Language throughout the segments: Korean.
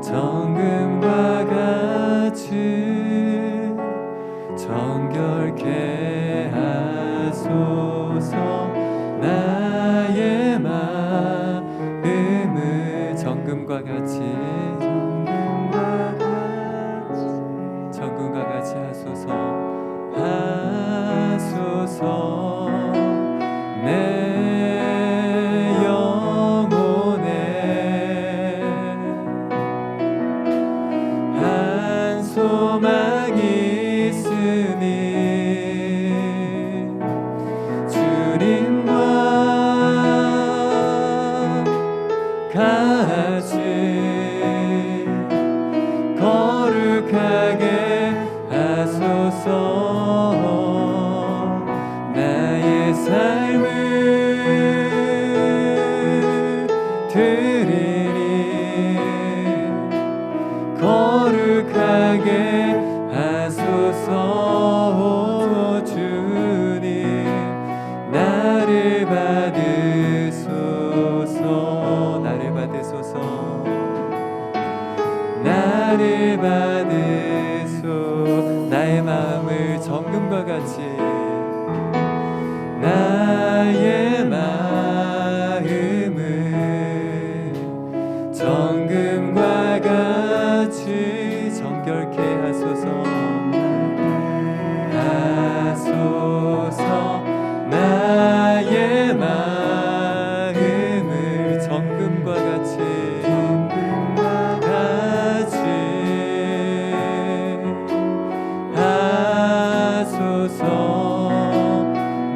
정금과 같이 정결케 하소서. 나의 마음을 정금과 같이 하소서. 내 영혼에 한 소망이 있으니 주님과 같이 거룩하게 하소서. 나의 삶을 드리니 거룩하게 하소서. 주님 나를 받으소서. 나를 받으소서. 나를 받으소. 나의 마음을 정금과 같이 나의 마음을 정금과 같이 정결케 하소서. 나의 마음을 정금과 같이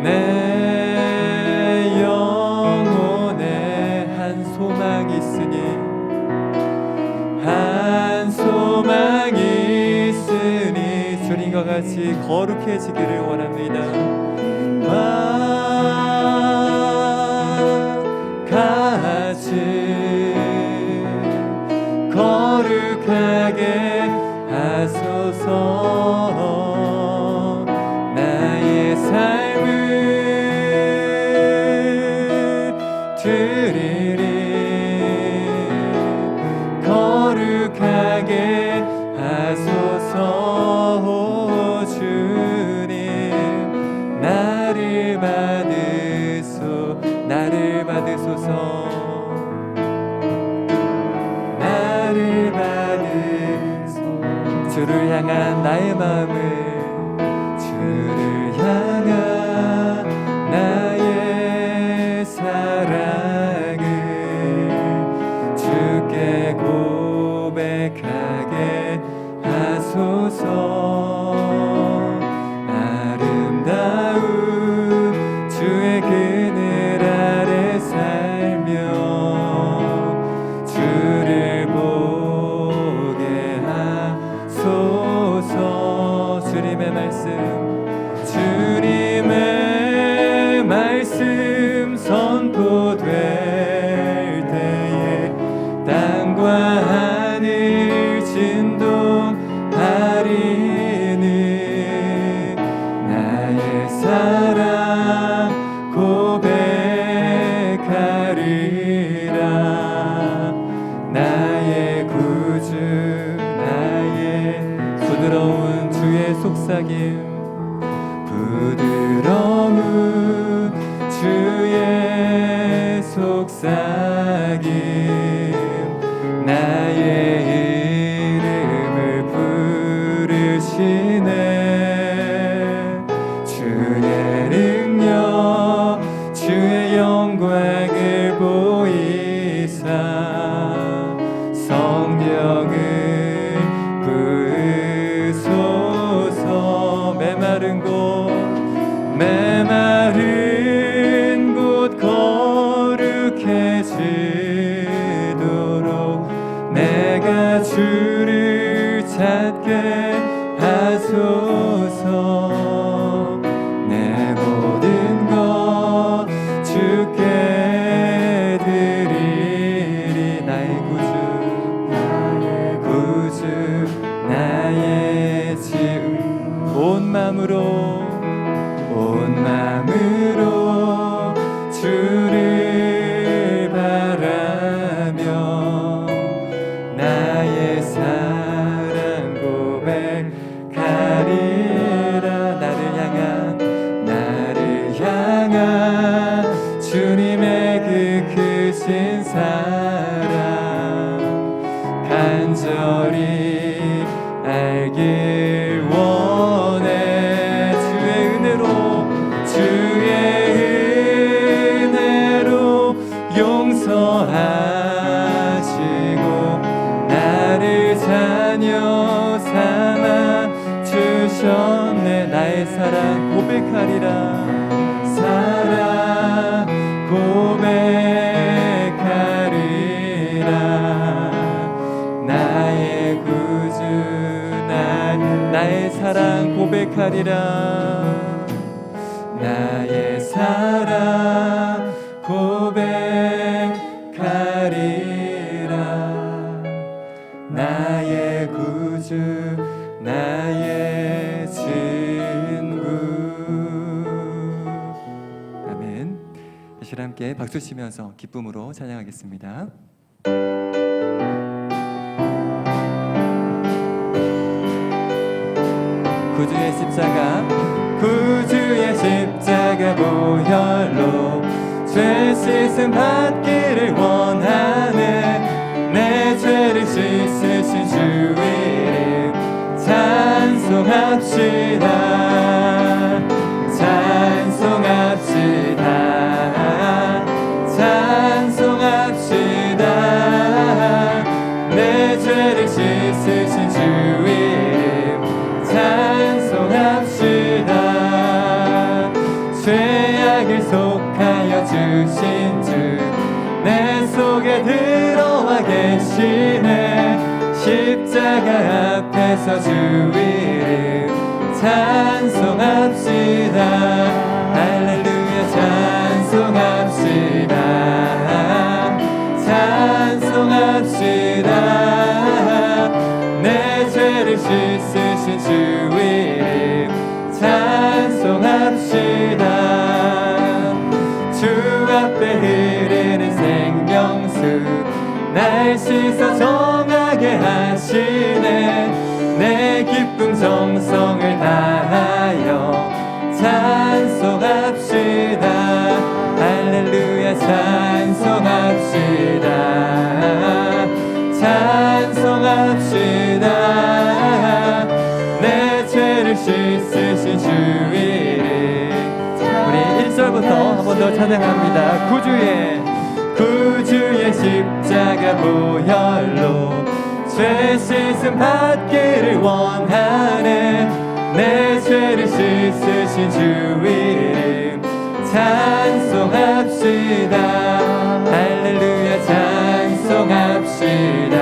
내 영혼에 한 소망이 있으니 주님과 같이 거룩해지기를 원합니다. 같이 거룩하게 하소서. 나의 삶을 드리리 거룩하게 하소서. 주님 나를 받으소서. 나를 받으소서. 주를 향한 나의 마음을 주를 향한 나의 사랑을 주께 고백하게 하소서. 아름다운 주의 그늘 아래 살며 주를 보게 하소서. 주님의 말씀 선포될 때에 땅과 하늘 진동하리니 나의 사랑 고백하리라. 나의 구주 나의 부드러운 주의 속삭임 부드러운 주의 속삭임 나의 이름을 부르시네. 주의 능력 주의 영광을 보이사 성령을 부으소서. 메마른 곳 거룩해지도록 내가 주를 찾게 하소서. 내 모든 것 주께 드리리. 나의 구주 나의 지음 온 마음으로 주를 바라며 나의 주셨네. 나의 사랑 고백하리라. 사랑 고백하리라. 나의 구주 나의 사랑 고백하리라. 나의 사랑 고백하리라. 나의 구주 나의 친구. 아멘. 이 시간 함께 박수 치면서 기쁨으로 찬양하겠습니다. 구주의 십자가 구주의 십자가 보혈로 죄 씻음 받기를 원하네. 내 죄를 씻으신 주 이름 찬송합시다. 찬송합시다. 찬송합시다. 내 죄를 씻으신 주 이름 찬송합시다. 죄악을 속하여 주신 주 내 속에 들어와 계시네. 십자가 앞에서 주 이름 찬송합시다. 할렐루야 찬송합시다. 찬송합시다. 내 죄를 씻으신 주 이름 찬송합시다. 주 앞에 흐르는 생명수 날 씻어 정하게 하시네. 내 기쁨 정성을 다하여 찬송합시다. 할렐루야 찬송합시다. 찬송합시다. 내 죄를 씻으신 주 이름. 우리 1절부터 한 번 더 찬양합니다. 구주의 십자가 보혈로 죄 씻음 받기를 원하네. 내 죄를 씻으신 주 이름 찬송합시다. 할렐루야 찬송합시다.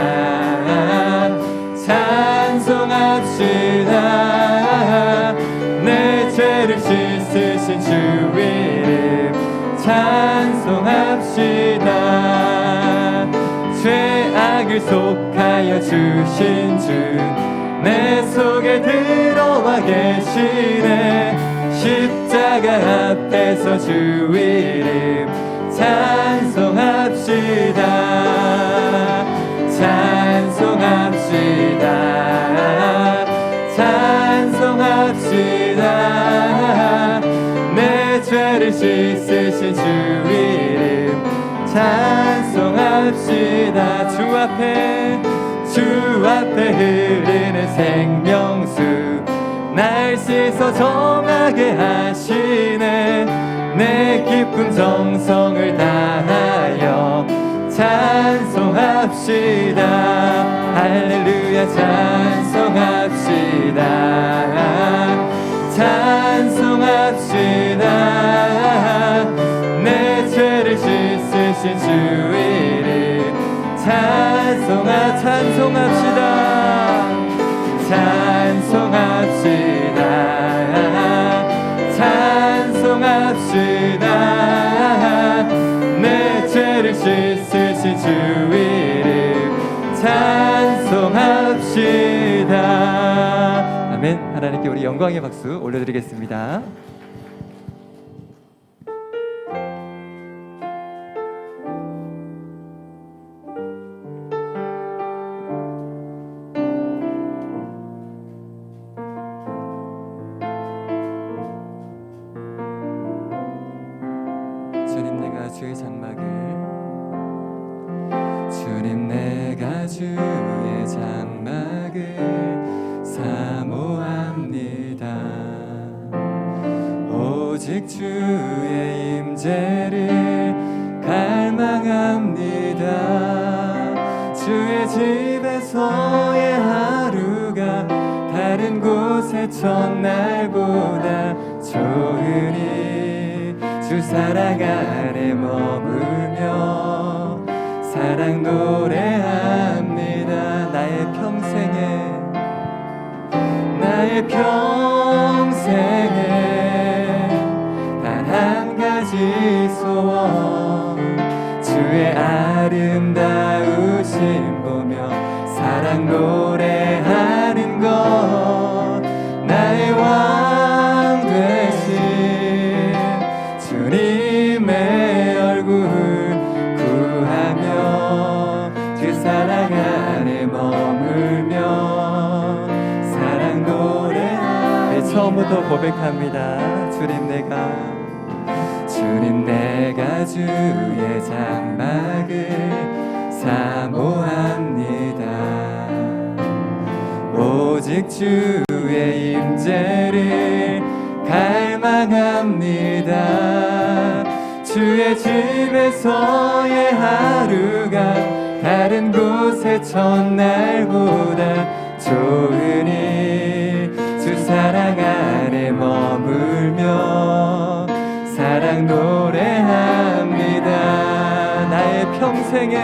찬송합시다. 내 죄를 씻으신 주 이름 찬송합시다. 죄악을 속하여 주신 주 내 속에 들어와 계시네. 십자가 앞에서 주 이름 찬송합시다. 찬송합시다. 찬송합시다. 내 죄를 씻으신 주 이름 찬송합시다. 주 앞에 흐르는 생명수 날 씻어 정하게 하시네. 내 기쁨 정성을 다하여 찬송합시다. 할렐루야 찬송합시다. 찬송합시다. 내 죄를 씻으신 주 이름 찬송합시다. 찬송합시다. 찬송합시다. 내 죄를 씻으신 주 이름 찬송합시다. 아멘. 하나님께 우리 영광의 박수 올려드리겠습니다. 주의 장막을 주님 내가 주의 장막을 사모합니다. 오직 주의 임재를 갈망합니다. 주의 집에서의 하루가 다른 곳 곳에 첫날보다 좋으니 주 사랑 안에 머물며 사랑 노래합니다. 나의 평생에 단 한 가지 소원 주의 아름다우심 보며 사랑 노래하는 것 나의 왕 되신 주님의 얼굴 구하며 그 사랑 안에 머물며 사랑 노래하며 처음부터 고백합니다. 주님 내가 주의 장막을 사모합니다. 오직 주의 임재를 갈망합니다. 주의 집에서의 하루가 다른 곳의 첫날보다 좋으니 주 사랑 안에 머물며 사랑 노래합니다. 나의 평생에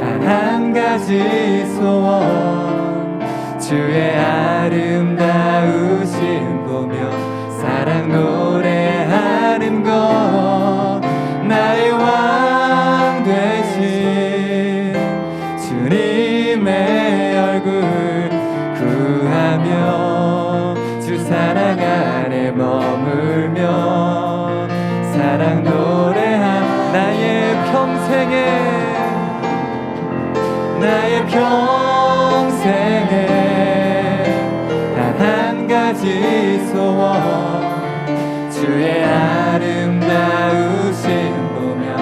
단 한 가지 소원 주의 아름다우심 보며 사랑 노래하는 것 나의 왕 되신 주님의 얼굴 구하며 주 사랑 안에 머물며 사랑 노래한 나의 평생에 단 한 가지 소원 주의 아름다우심 보며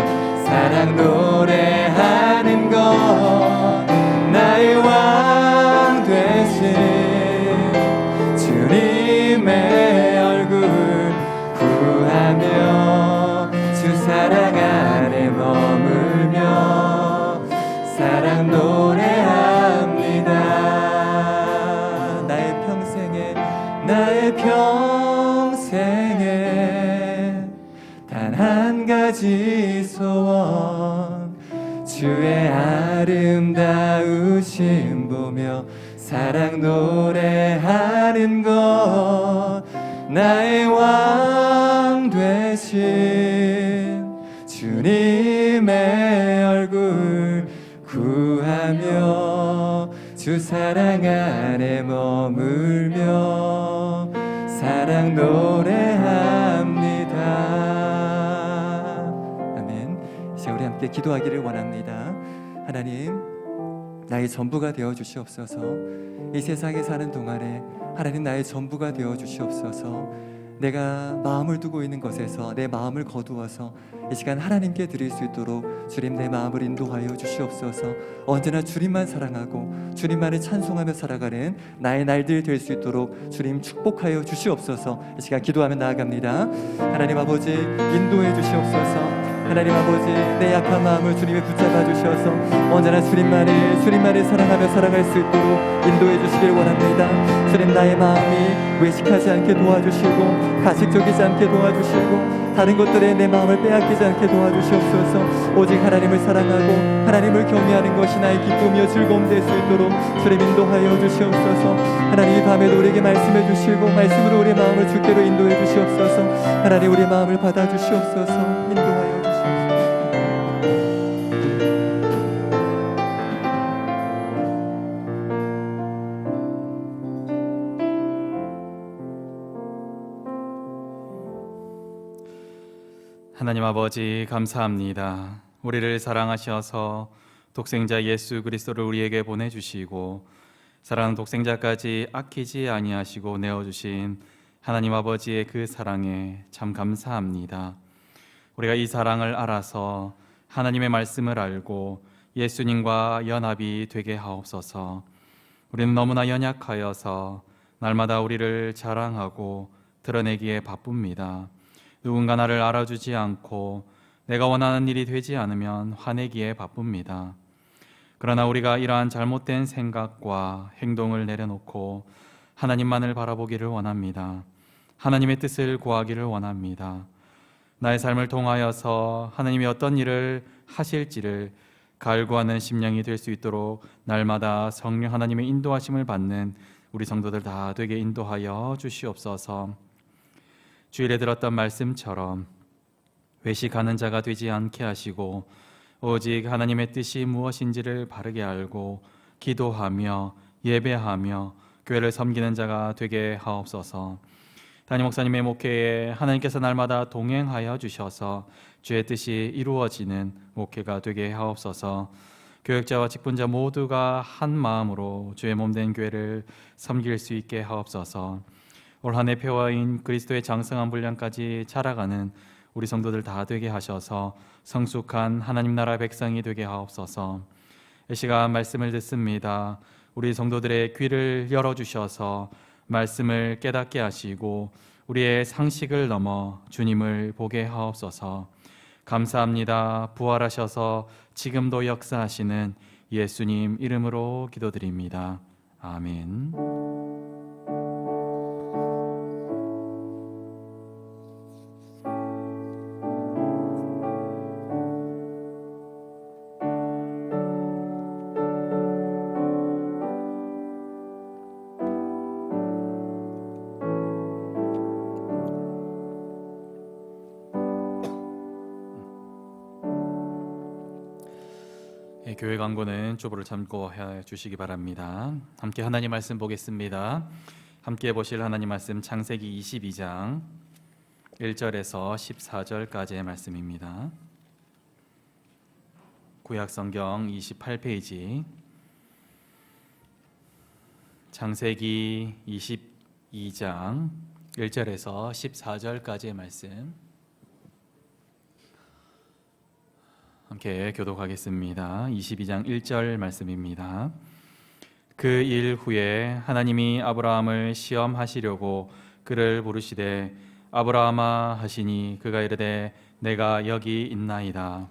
사랑 노래하는 것 나의 왕 되신 주님의 얼굴 구하며 주 사랑 안에 머물며 사랑 노래합니다. 나의 평생에 단 한 가지 소원 주의 아름다우심 보며 사랑 노래하는 것 나의 왕 되신 주님의 얼굴 구하며 주 사랑 안에 머물며 사랑 노래합니다. 아멘. 이제 우리 함께 기도하기를 원합니다. 하나님, 나의 전부가 되어 주시옵소서. 이 세상에 사는 동안에 하나님 나의 전부가 되어 주시옵소서. 내가 마음을 두고 있는 것에서 내 마음을 거두어서 이 시간 하나님께 드릴 수 있도록 주님 내 마음을 인도하여 주시옵소서. 언제나 주님만 사랑하고 주님만을 찬송하며 살아가는 나의 날들 될 수 있도록 주님 축복하여 주시옵소서. 이 시간 기도하며 나아갑니다. 하나님 아버지 인도해 주시옵소서. 하나님 아버지 내 약한 마음을 주님이 붙잡아 주셔서 언제나 주님만을 사랑하며 살아갈 수 있도록 인도해 주시길 원합니다. 주님 나의 마음이 외식하지 않게 도와주시고 가식적이지 않게 도와주시고 다른 것들에 내 마음을 빼앗기지 않게 도와주시옵소서. 오직 하나님을 사랑하고 하나님을 경외하는 것이 나의 기쁨이요 즐거움 될 수 있도록 주님 인도하여 주시옵소서. 하나님 이 밤에도 우리에게 말씀해 주시고 말씀으로 우리의 마음을 주께로 인도해 주시옵소서. 하나님 우리의 마음을 받아 주시옵소서. 인도하여 주시옵소서. 하나님 아버지 감사합니다. 우리를 사랑하셔서 독생자 예수 그리스도를 우리에게 보내주시고 사랑하는 독생자까지 아끼지 아니하시고 내어주신 하나님 아버지의 그 사랑에 참 감사합니다. 우리가 이 사랑을 알아서 하나님의 말씀을 알고 예수님과 연합이 되게 하옵소서. 우리는 너무나 연약하여서 날마다 우리를 자랑하고 드러내기에 바쁩니다. 누군가 나를 알아주지 않고 내가 원하는 일이 되지 않으면 화내기에 바쁩니다. 그러나 우리가 이러한 잘못된 생각과 행동을 내려놓고 하나님만을 바라보기를 원합니다. 하나님의 뜻을 구하기를 원합니다. 나의 삶을 통하여서 하나님이 어떤 일을 하실지를 갈구하는 심령이 될 수 있도록 날마다 성령 하나님의 인도하심을 받는 우리 성도들 다 되게 인도하여 주시옵소서. 주일에 들었던 말씀처럼 외식하는 자가 되지 않게 하시고 오직 하나님의 뜻이 무엇인지를 바르게 알고 기도하며 예배하며 교회를 섬기는 자가 되게 하옵소서. 담임 목사님의 목회에 하나님께서 날마다 동행하여 주셔서 주의 뜻이 이루어지는 목회가 되게 하옵소서. 교역자와 직분자 모두가 한 마음으로 주의 몸된 교회를 섬길 수 있게 하옵소서. 올 한 해 표어인 그리스도의 장성한 분량까지 자라가는 우리 성도들 다 되게 하셔서 성숙한 하나님 나라 백성이 되게 하옵소서. 이 시간 말씀을 듣습니다. 우리 성도들의 귀를 열어주셔서 말씀을 깨닫게 하시고 우리의 상식을 넘어 주님을 보게 하옵소서. 감사합니다. 부활하셔서 지금도 역사하시는 예수님 이름으로 기도드립니다. 아멘. 교회 광고는 주보를 참고해 주시기 바랍니다. 함께 하나님 말씀 보겠습니다. 함께 보실 하나님 말씀 창세기 22장 1절에서 14절까지의 말씀입니다. 구약 성경 28페이지 창세기 22장 1절에서 14절까지의 말씀 함께 교독하겠습니다. 22장 1절 말씀입니다. 그 일 후에 하나님이 아브라함을 시험하시려고 그를 부르시되 아브라함아 하시니 그가 이르되 내가 여기 있나이다.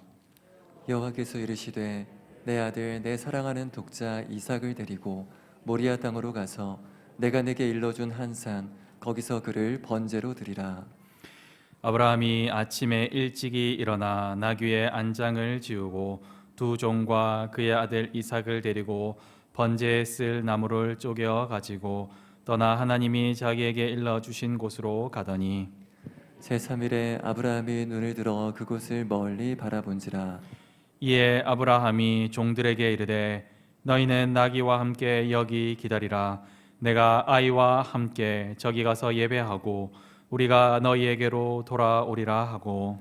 여호와께서 이르시되 내 아들 내 사랑하는 독자 이삭을 데리고 모리아 땅으로 가서 내가 내게 일러준 한 산 거기서 그를 번제로 드리라. 아브라함이 아침에 일찍이 일어나 나귀의 안장을 지우고 두 종과 그의 아들 이삭을 데리고 번제에 쓸 나무를 쪼개어 가지고 떠나 하나님이 자기에게 일러 주신 곳으로 가더니 제3일에 아브라함이 눈을 들어 그곳을 멀리 바라본지라. 이에 아브라함이 종들에게 이르되 너희는 나귀와 함께 여기 기다리라. 내가 아이와 함께 저기 가서 예배하고 우리가 너희에게로 돌아오리라 하고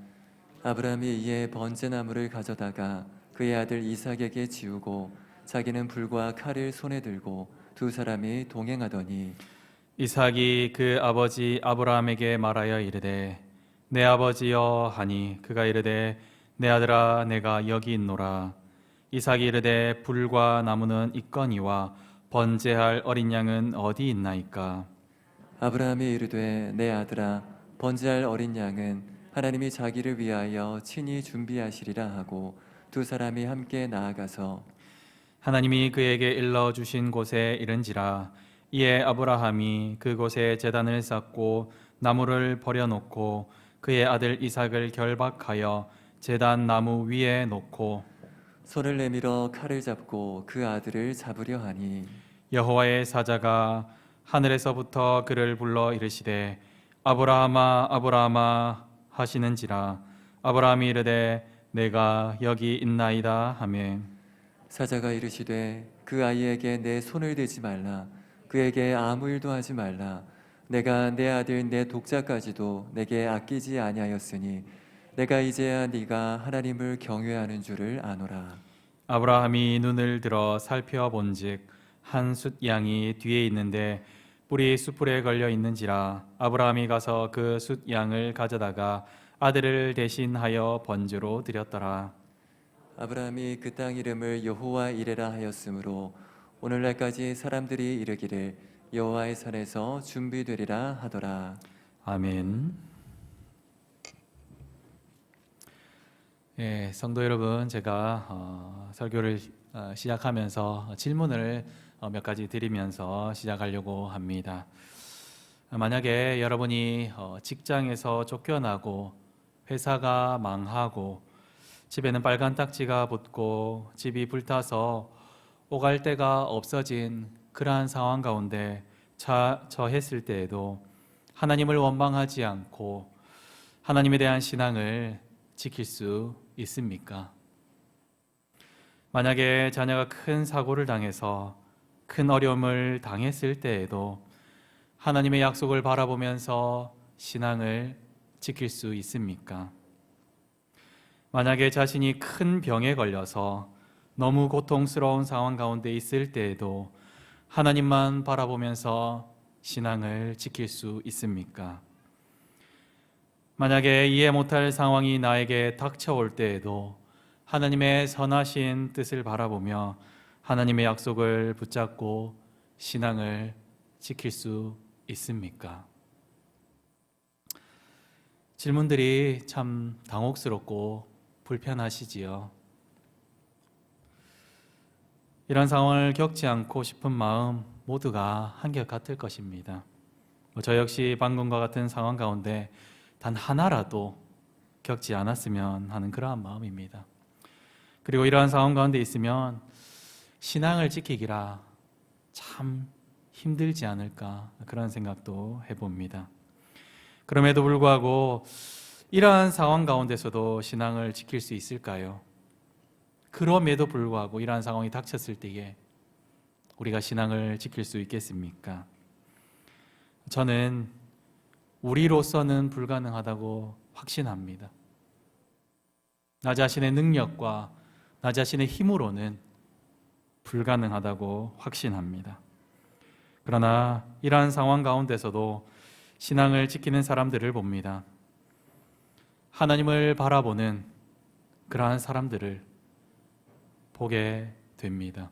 아브라함이 이에 번제나무를 가져다가 그의 아들 이삭에게 지우고 자기는 불과 칼을 손에 들고 두 사람이 동행하더니 이삭이 그 아버지 아브라함에게 말하여 이르되 내 아버지여 하니 그가 이르되 내 아들아 내가 여기 있노라. 이삭이 이르되 불과 나무는 있거니와 번제할 어린 양은 어디 있나이까. 아브라함이 이르되 내 아들아 번제할 어린 양은 하나님이 자기를 위하여 친히 준비하시리라 하고 두 사람이 함께 나아가서 하나님이 그에게 일러 주신 곳에 이른지라. 이에 아브라함이 그곳에 제단을 쌓고 나무를 버려놓고 그의 아들 이삭을 결박하여 제단 나무 위에 놓고 손을 내밀어 칼을 잡고 그 아들을 잡으려 하니 여호와의 사자가 하늘에서부터 그를 불러 이르시되 아브라함아 아브라함아 하시는지라. 아브라함이 이르되 내가 여기 있나이다 하매 사자가 이르시되 그 아이에게 내 손을 대지 말라. 그에게 아무 일도 하지 말라. 내가 내 아들 내 독자까지도 내게 아끼지 아니하였으니 내가 이제야 네가 하나님을 경외하는 줄을 아노라. 아브라함이 눈을 들어 살펴본즉 한 숫양이 뒤에 있는데 뿔이 숯불에 걸려 있는지라. 아브라함이 가서 그 숫양을 가져다가 아들을 대신하여 번제로 드렸더라. 아브라함이 그 땅 이름을 여호와 이레라 하였으므로 오늘날까지 사람들이 이르기를 여호와의 산에서 준비되리라 하더라. 아멘. 예, 성도 여러분, 제가 설교를 시작하면서 질문을 몇 가지 드리면서 시작하려고 합니다. 만약에 여러분이 직장에서 쫓겨나고 회사가 망하고 집에는 빨간 딱지가 붙고 집이 불타서 오갈 데가 없어진 그러한 상황 가운데 처했을 때에도 하나님을 원망하지 않고 하나님에 대한 신앙을 지킬 수 있습니까? 만약에 자녀가 큰 사고를 당해서 큰 어려움을 당했을 때에도 하나님의 약속을 바라보면서 신앙을 지킬 수 있습니까? 만약에 자신이 큰 병에 걸려서 너무 고통스러운 상황 가운데 있을 때에도 하나님만 바라보면서 신앙을 지킬 수 있습니까? 만약에 이해 못할 상황이 나에게 닥쳐올 때에도 하나님의 선하신 뜻을 바라보며 하나님의 약속을 붙잡고 신앙을 지킬 수 있습니까? 질문들이 참 당혹스럽고 불편하시지요. 이런 상황을 겪지 않고 싶은 마음 모두가 한결 같을 것입니다. 저 역시 방금과 같은 상황 가운데 단 하나라도 겪지 않았으면 하는 그러한 마음입니다. 그리고 이러한 상황 가운데 있으면 신앙을 지키기라 참 힘들지 않을까 그런 생각도 해봅니다. 그럼에도 불구하고 이러한 상황 가운데서도 신앙을 지킬 수 있을까요? 그럼에도 불구하고 이러한 상황이 닥쳤을 때에 우리가 신앙을 지킬 수 있겠습니까? 저는 우리로서는 불가능하다고 확신합니다. 나 자신의 능력과 나 자신의 힘으로는 불가능하다고 확신합니다. 그러나 이러한 상황 가운데서도 신앙을 지키는 사람들을 봅니다. 하나님을 바라보는 그러한 사람들을 보게 됩니다.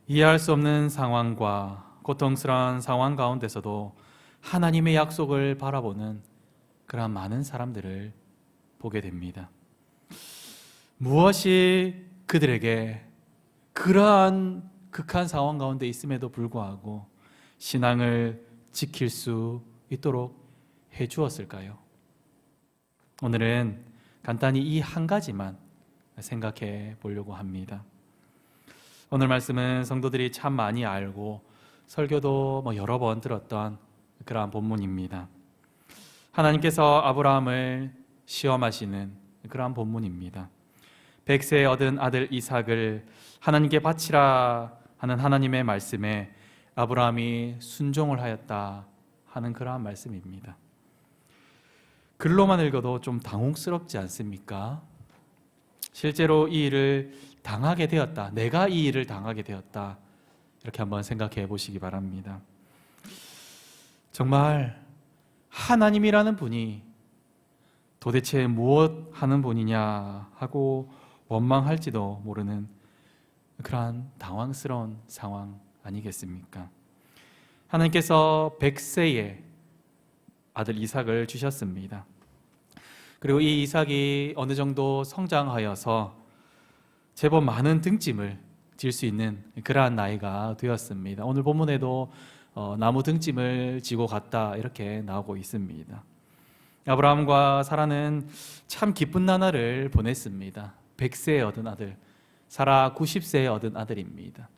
이해할 수 없는 상황과 고통스러운 상황 가운데서도 하나님의 약속을 바라보는 그러한 많은 사람들을 보게 됩니다. 무엇이 그들에게 그러한 극한 상황 가운데 있음에도 불구하고 신앙을 지킬 수 있도록 해 주었을까요? 오늘은 간단히 이 한 가지만 생각해 보려고 합니다. 오늘 말씀은 성도들이 참 많이 알고 설교도 여러 번 들었던 그러한 본문입니다. 하나님께서 아브라함을 시험하시는 그러한 본문입니다. 100세에 얻은 아들 이삭을 하나님께 바치라 하는 하나님의 말씀에 아브라함이 순종을 하였다 하는 그러한 말씀입니다. 글로만 읽어도 좀 당혹스럽지 않습니까? 실제로 이 일을 당하게 되었다, 내가 이 일을 당하게 되었다, 이렇게 한번 생각해 보시기 바랍니다. 정말 하나님이라는 분이 도대체 무엇 하는 분이냐 하고 원망할지도 모르는 그러한 당황스러운 상황 아니겠습니까? 하나님께서 100세에 아들 이삭을 주셨습니다. 그리고 이 이삭이 어느 정도 성장하여서 제법 많은 등짐을 질 수 있는 그러한 나이가 되었습니다. 오늘 본문에도 나무 등짐을 지고 갔다 이렇게 나오고 있습니다. 아브라함과 사라는 참 기쁜 나날을 보냈습니다. 100세에 얻은 아들, 사라 90세에 얻은 아들입니다.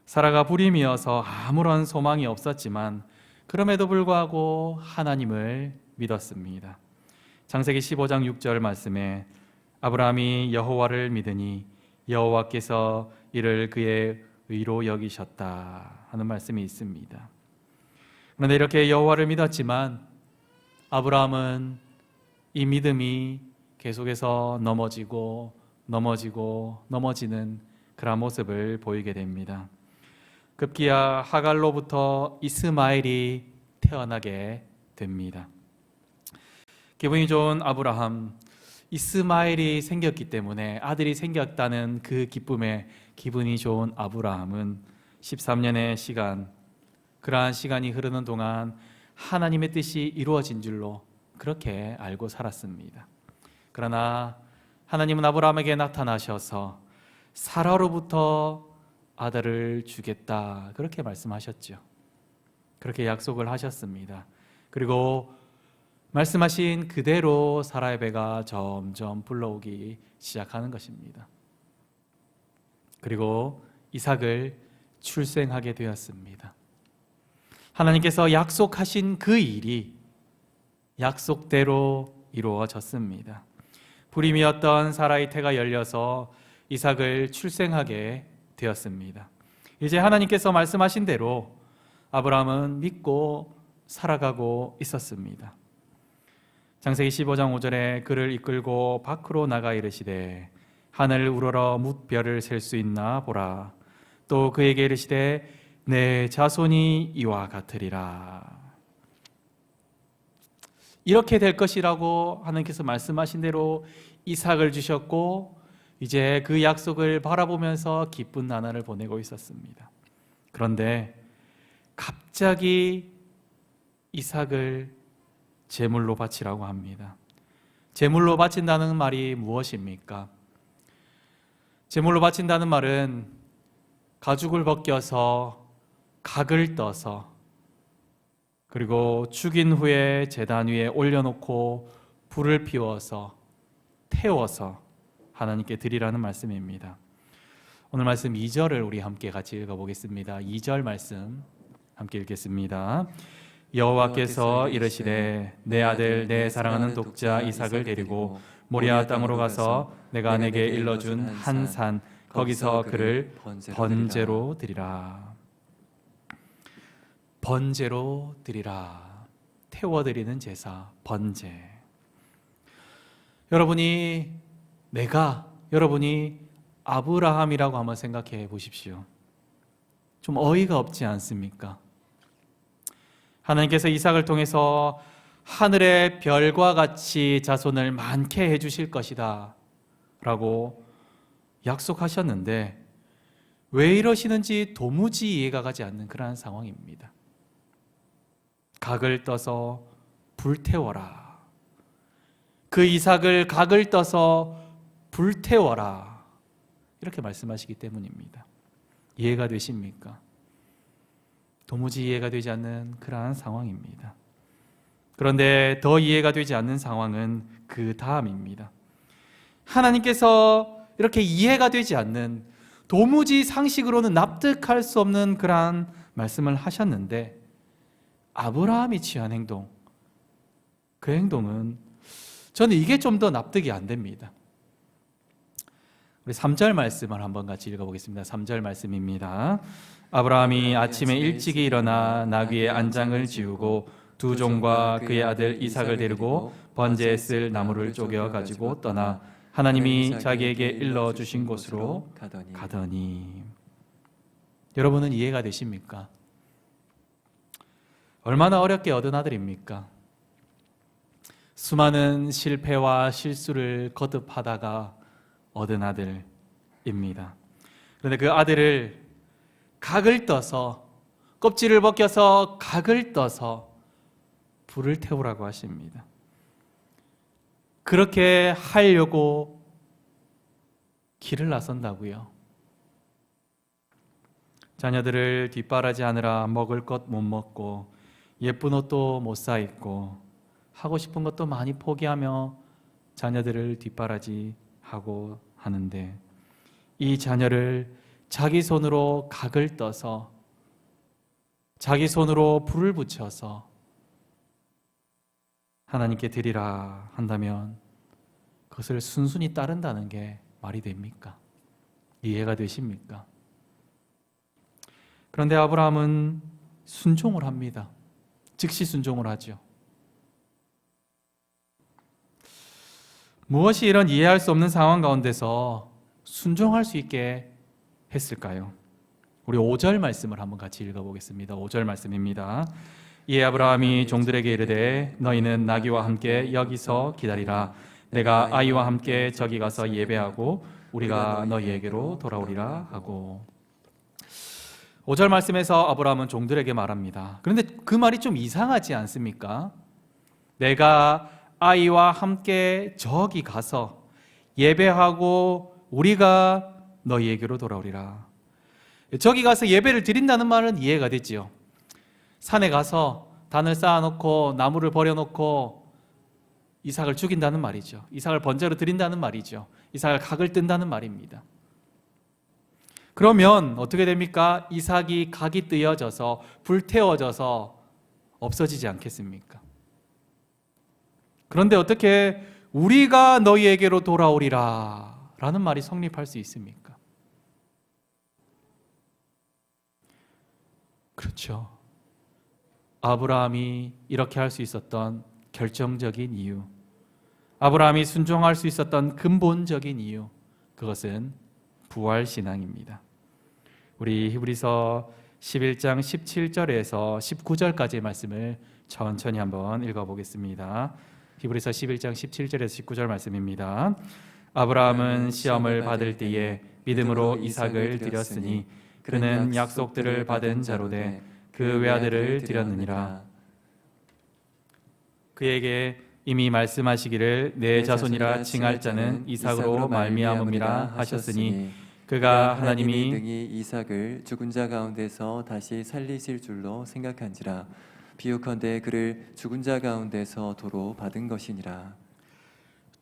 사라가 불임이어서 아무런 소망이 없었지만 그럼에도 불구하고 하나님을 믿었습니다. 창세기 15장 6절 말씀에 아브라함이 여호와를 믿으니 여호와께서 이를 그의 의로 여기셨다 하는 말씀이 있습니다. 그런데 이렇게 여호와를 믿었지만 아브라함은 이 믿음이 계속해서 넘어지는 그런 모습을 보이게 됩니다. 급기야 하갈로부터 이스마엘이 태어나게 됩니다. 기분이 좋은 아브라함, 이스마엘이 생겼기 때문에 아들이 생겼다는 그 기쁨에 기분이 좋은 아브라함은 13년의 시간, 그러한 시간이 흐르는 동안 하나님의 뜻이 이루어진 줄로 그렇게 알고 살았습니다. 그러나 하나님은 아브라함에게 나타나셔서 사라로부터 아들을 주겠다 그렇게 말씀하셨죠. 그렇게 약속을 하셨습니다. 그리고 말씀하신 그대로 사라의 배가 점점 불러오기 시작하는 것입니다. 그리고 이삭을 출생하게 되었습니다. 하나님께서 약속하신 그 일이 약속대로 이루어졌습니다. 불임이었던 사라의 태가 열려서 이삭을 출생하게 되었습니다. 이제 하나님께서 말씀하신 대로 아브라함은 믿고 살아가고 있었습니다. 창세기 15장 5절에 그를 이끌고 밖으로 나가 이르시되 하늘 우러러 뭇별을 셀 수 있나 보라. 또 그에게 이르시되 내 자손이 이와 같으리라. 이렇게 될 것이라고 하나님께서 말씀하신 대로 이삭을 주셨고 이제 그 약속을 바라보면서 기쁜 나날을 보내고 있었습니다. 그런데 갑자기 이삭을 제물로 바치라고 합니다. 제물로 바친다는 말이 무엇입니까? 제물로 바친다는 말은 가죽을 벗겨서 각을 떠서 그리고 죽인 후에 제단 위에 올려놓고 불을 피워서 태워서 하나님께 드리라는 말씀입니다. 오늘 말씀 2절을 우리 함께 같이 읽어보겠습니다. 2절 말씀 함께 읽겠습니다. 여호와께서 이르시되 내 아들 내 사랑하는 독자 이삭을 데리고 모리아 땅으로 가서 내가 내게 일러준 한 산 거기서 그를 번제로 드리라. 번제로 드리라. 태워드리는 제사, 번제. 여러분이 아브라함이라고 한번 생각해 보십시오. 좀 어이가 없지 않습니까? 하나님께서 이삭을 통해서 하늘의 별과 같이 자손을 많게 해주실 것이다 라고 약속하셨는데 왜 이러시는지 도무지 이해가 가지 않는 그러한 상황입니다. 각을 떠서 불태워라. 그 이삭을 각을 떠서 불태워라. 이렇게 말씀하시기 때문입니다. 이해가 되십니까? 도무지 이해가 되지 않는 그러한 상황입니다. 그런데 더 이해가 되지 않는 상황은 그 다음입니다. 하나님께서 이렇게 이해가 되지 않는 도무지 상식으로는 납득할 수 없는 그러한 말씀을 하셨는데 아브라함이 취한 행동, 그 행동은 저는 이게 좀 더 납득이 안 됩니다. 우리 3절 말씀을 한번 같이 읽어보겠습니다. 3절 말씀입니다. 아브라함이 아침에 일찍이 일어나 나귀의 안장을 지우고 두 종과 그의 아들 이삭을 데리고 번제에 쓸 나무를 쪼개 가지고 떠나 하나님이 자기에게 일러주신 곳으로 가더니. 여러분은 이해가 되십니까? 얼마나 어렵게 얻은 아들입니까? 수많은 실패와 실수를 거듭하다가 얻은 아들입니다. 그런데 그 아들을 각을 떠서 껍질을 벗겨서 각을 떠서 불을 태우라고 하십니다. 그렇게 하려고 길을 나선다고요. 자녀들을 뒷바라지하느라 먹을 것 못 먹고 예쁜 옷도 못 사 입고 하고 싶은 것도 많이 포기하며 자녀들을 뒷바라지하고 하는데 이 자녀를 자기 손으로 각을 떠서 자기 손으로 불을 붙여서 하나님께 드리라 한다면 그것을 순순히 따른다는 게 말이 됩니까? 이해가 되십니까? 그런데 아브라함은 순종을 합니다. 즉시 순종을 하죠. 무엇이 이런 이해할 수 없는 상황 가운데서 순종할 수 있게 했을까요? 우리 5절 말씀을 한번 같이 읽어보겠습니다. 5절 말씀입니다. 이에 아브라함이 종들에게 이르되 너희는 나귀와 함께 여기서 기다리라. 내가 아이와 함께 저기 가서 예배하고 우리가 너희에게로 돌아오리라 하고. 5절 말씀에서 아브라함은 종들에게 말합니다. 그런데 그 말이 좀 이상하지 않습니까? 내가 아이와 함께 저기 가서 예배하고 우리가 너희에게로 돌아오리라. 저기 가서 예배를 드린다는 말은 이해가 되지요. 산에 가서 단을 쌓아놓고 나무를 버려놓고 이삭을 죽인다는 말이죠. 이삭을 번제로 드린다는 말이죠. 이삭을 각을 뜬다는 말입니다. 그러면 어떻게 됩니까? 이삭이 각이 띄어져서 불태워져서 없어지지 않겠습니까? 그런데 어떻게 우리가 너희에게로 돌아오리라 라는 말이 성립할 수 있습니까? 그렇죠. 아브라함이 이렇게 할 수 있었던 결정적인 이유, 아브라함이 순종할 수 있었던 근본적인 이유, 그것은 부활신앙입니다. 우리 히브리서 11장 17절에서 19절까지의 말씀을 천천히 한번 읽어보겠습니다. 히브리서 11장 17절에서 19절 말씀입니다. 아브라함은 시험을 받을 때에 믿음으로 이삭을 드렸으니 그는 약속들을 받은 자로되 그 외아들을 드렸느니라. 그에게 이미 말씀하시기를 내 자손이라 칭할 자는 이삭으로 말미암음이라 하셨으니 그가 하나님이 능히 이삭을 죽은 자 가운데서 다시 살리실 줄로 생각한지라. 비유컨대 그를 죽은 자 가운데서 도로 받은 것이니라.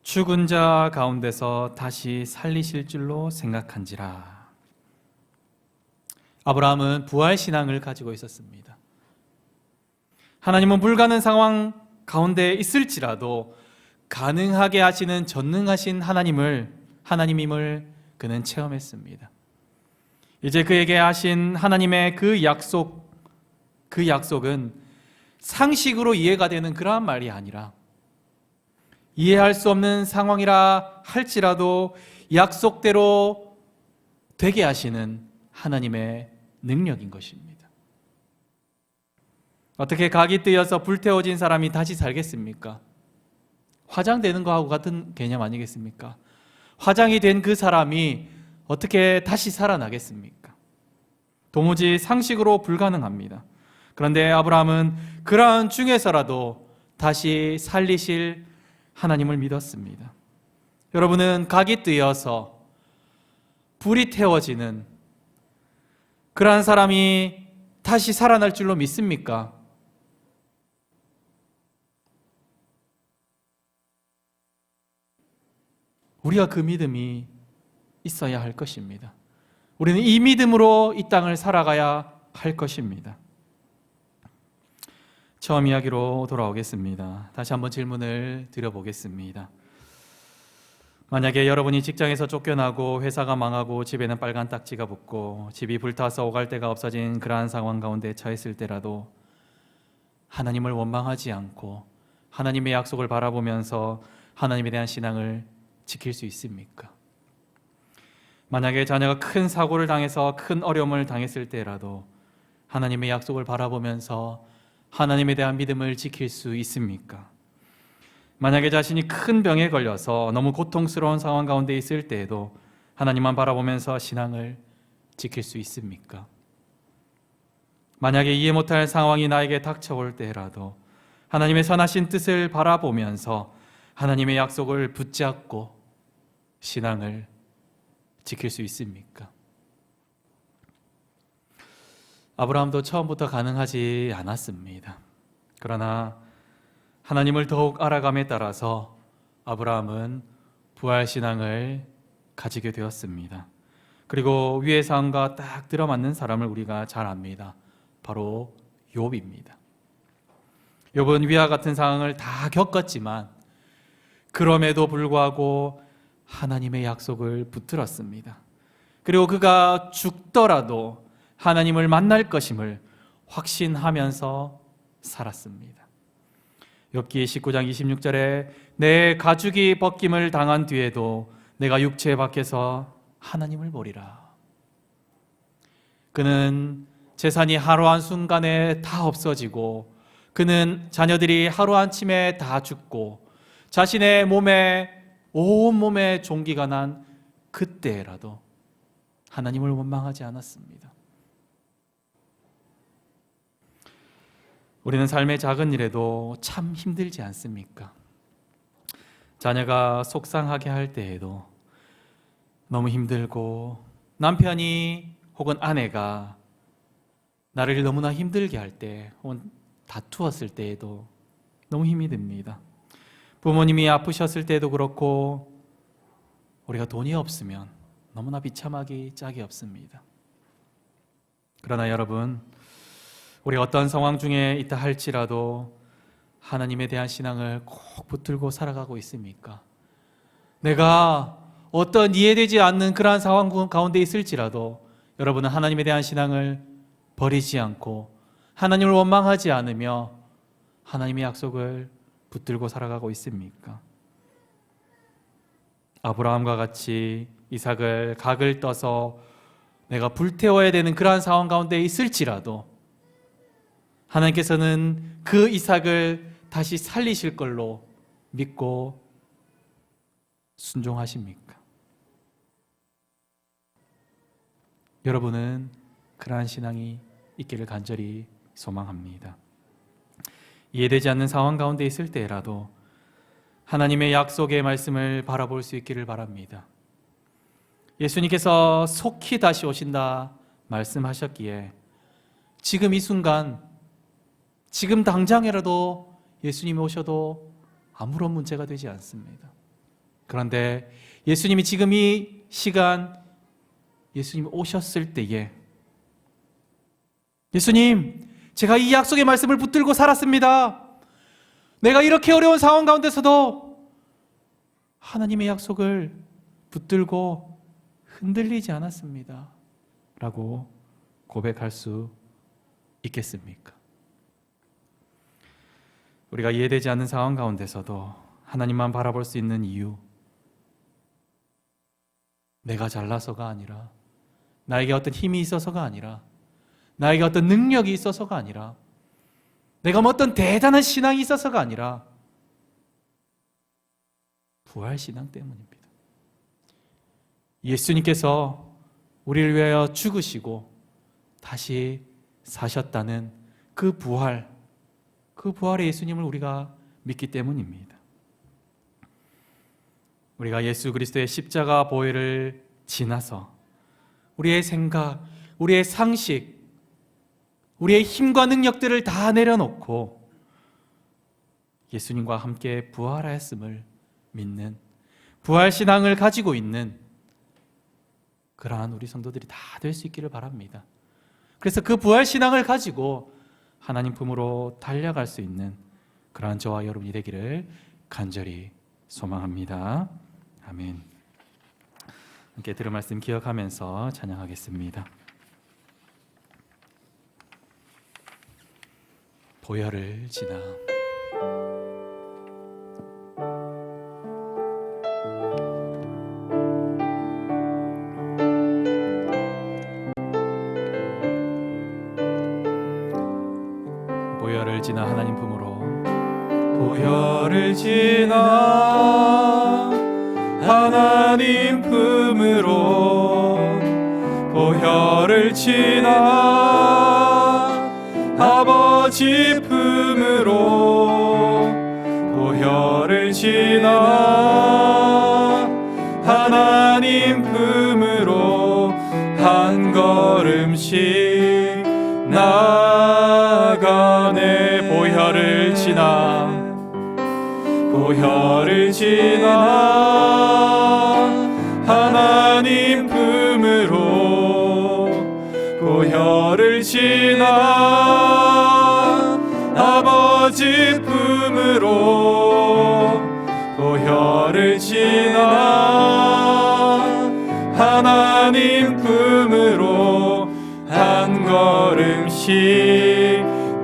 죽은 자 가운데서 다시 살리실 줄로 생각한지라. 아브라함은 부활신앙을 가지고 있었습니다. 하나님은 불가능한 상황 가운데 있을지라도 가능하게 하시는 전능하신 하나님임을 그는 체험했습니다. 이제 그에게 하신 하나님의 그 약속은 상식으로 이해가 되는 그러한 말이 아니라 이해할 수 없는 상황이라 할지라도 약속대로 되게 하시는 하나님의 능력인 것입니다. 어떻게 각이 뜨여서 불태워진 사람이 다시 살겠습니까? 화장되는 거하고 같은 개념 아니겠습니까? 화장이 된 그 사람이 어떻게 다시 살아나겠습니까? 도무지 상식으로 불가능합니다. 그런데 아브라함은 그러한 중에서라도 다시 살리실 하나님을 믿었습니다. 여러분은 각이 뜨여서 불이 태워지는 그러한 사람이 다시 살아날 줄로 믿습니까? 우리가 그 믿음이 있어야 할 것입니다. 우리는 이 믿음으로 이 땅을 살아가야 할 것입니다. 처음 이야기로 돌아오겠습니다. 다시 한번 질문을 드려보겠습니다. 만약에 여러분이 직장에서 쫓겨나고 회사가 망하고 집에는 빨간 딱지가 붙고 집이 불타서 오갈 데가 없어진 그러한 상황 가운데 처했을 때라도 하나님을 원망하지 않고 하나님의 약속을 바라보면서 하나님에 대한 신앙을 지킬 수 있습니까? 만약에 자녀가 큰 사고를 당해서 큰 어려움을 당했을 때라도 하나님의 약속을 바라보면서 하나님에 대한 믿음을 지킬 수 있습니까? 만약에 자신이 큰 병에 걸려서 너무 고통스러운 상황 가운데 있을 때에도 하나님만 바라보면서 신앙을 지킬 수 있습니까? 만약에 이해 못할 상황이 나에게 닥쳐올 때라도 하나님의 선하신 뜻을 바라보면서 하나님의 약속을 붙잡고 신앙을 지킬 수 있습니까? 아브라함도 처음부터 가능하지 않았습니다. 그러나 하나님을 더욱 알아감에 따라서 아브라함은 부활신앙을 가지게 되었습니다. 그리고 위의 상황과 딱 들어맞는 사람을 우리가 잘 압니다. 바로 욥입니다. 욥은 위와 같은 상황을 다 겪었지만 그럼에도 불구하고 하나님의 약속을 붙들었습니다. 그리고 그가 죽더라도 하나님을 만날 것임을 확신하면서 살았습니다. 욥기 19장 26절에 내 가죽이 벗김을 당한 뒤에도 내가 육체 밖에서 하나님을 보리라. 그는 재산이 하루 한순간에 다 없어지고 그는 자녀들이 하루 한침에 다 죽고 자신의 온몸에 종기가 난 그때라도 하나님을 원망하지 않았습니다. 우리는 삶의 작은 일에도 참 힘들지 않습니까? 자녀가 속상하게 할 때에도 너무 힘들고, 남편이 혹은 아내가 나를 너무나 힘들게 할 때, 혹은 다투었을 때에도 너무 힘이 듭니다. 부모님이 아프셨을 때도 그렇고, 우리가 돈이 없으면 너무나 비참하기 짝이 없습니다. 그러나 여러분, 우리가 어떤 상황 중에 있다 할지라도 하나님에 대한 신앙을 꼭 붙들고 살아가고 있습니까? 내가 어떤 이해되지 않는 그러한 상황 가운데 있을지라도 여러분은 하나님에 대한 신앙을 버리지 않고 하나님을 원망하지 않으며 하나님의 약속을 붙들고 살아가고 있습니까? 아브라함과 같이 이삭을 각을 떠서 내가 불태워야 되는 그러한 상황 가운데 있을지라도 하나님께서는 그 이삭을 다시 살리실 걸로 믿고 순종하십니까? 여러분은 그러한 신앙이 있기를 간절히 소망합니다. 이해되지 않는 상황 가운데 있을 때라도 하나님의 약속의 말씀을 바라볼 수 있기를 바랍니다. 예수님께서 속히 다시 오신다 말씀하셨기에 지금 이 순간, 지금 당장이라도 예수님이 오셔도 아무런 문제가 되지 않습니다. 그런데 예수님이 지금 이 시간, 예수님이 오셨을 때에 예수님, 제가 이 약속의 말씀을 붙들고 살았습니다. 내가 이렇게 어려운 상황 가운데서도 하나님의 약속을 붙들고 흔들리지 않았습니다. 라고 고백할 수 있겠습니까? 우리가 이해되지 않는 상황 가운데서도 하나님만 바라볼 수 있는 이유, 내가 잘나서가 아니라, 나에게 어떤 힘이 있어서가 아니라, 나에게 어떤 능력이 있어서가 아니라, 내가 뭐 어떤 대단한 신앙이 있어서가 아니라 부활신앙 때문입니다. 예수님께서 우리를 위하여 죽으시고 다시 사셨다는 그 부활의 예수님을 우리가 믿기 때문입니다. 우리가 예수 그리스도의 십자가 보혈을 지나서 우리의 생각, 우리의 상식, 우리의 힘과 능력들을 다 내려놓고 예수님과 함께 부활하였음을 믿는, 부활신앙을 가지고 있는 그러한 우리 성도들이 다 될 수 있기를 바랍니다. 그래서 그 부활신앙을 가지고 하나님 품으로 달려갈 수 있는 그러한 저와 여러분이 되기를 간절히 소망합니다. 아멘. 함께 들은 말씀 기억하면서 찬양하겠습니다. 보혈을 지나 보혈을 지나 하나님 품으로, 보혈을 지나 하나님 품으로, 보혈을 지나 아버지 품으로, 보혈을 지나 하나님 품으로 한 걸음씩 나가네. 보혈을 지나, 보혈을 지나 하나님 품으로, 보혈을 지나 아버지 품으로, 보혈을 지나 하나님 품으로 한 걸음씩